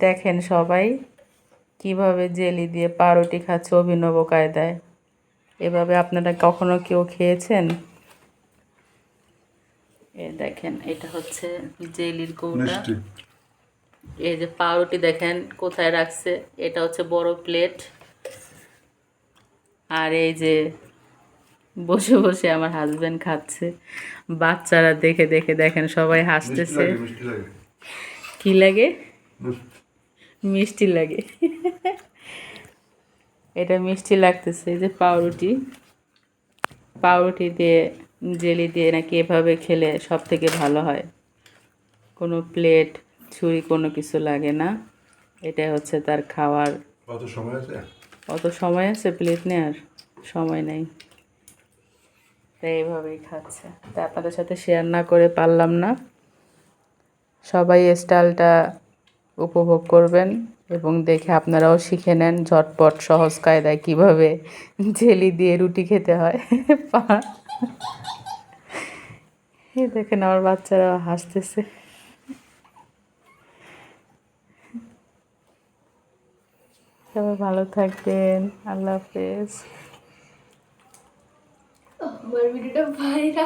দেখেন সবাই কিভাবে জেলি দিয়ে পাউরুটি খাচ্ছে অভিনব কায়দায়। এভাবে আপনারা কখনো কেউ খেয়েছেন? এ দেখেন, এটা হচ্ছে জেলির কৌটা। এই যে পাউরুটি দেখেন কোথায় রাখছে, এটা হচ্ছে বড় প্লেট। আর এই যে বসে বসে আমার হাজবেন্ড খাচ্ছে, বাচ্চারা দেখে দেখে দেখেন সবাই হাসতেছে। কি লাগে? মিষ্টি লাগে। এটা মিষ্টি লাগতেছে। এই যে পাউরুটি, পাউরুটি দিয়ে জেলি দিয়ে নাকি এভাবে খেলে সব থেকে ভালো হয়। কোনো প্লেট ছুরি কোনো কিছু লাগে না। এটা হচ্ছে তার খাওয়ার। কত সময় আছে? অত সময় আছে প্লেট নেওয়ার? সময় নেই, তাই এইভাবেই খাচ্ছে। তাই আপনাদের সাথে শেয়ার না করে পারলাম না। সবাই এই স্টাইলটা উপভোগ করবেন এবং দেখে আপনারাও শিখে নেন ঝটপট সহজ কায়দায় কীভাবে জেলি দিয়ে রুটি খেতে হয়। এই দেখেন আমার বাচ্চারাও হাসতেছে। সবাই ভালো থাকবেন, আল্লাহ হাফেজ।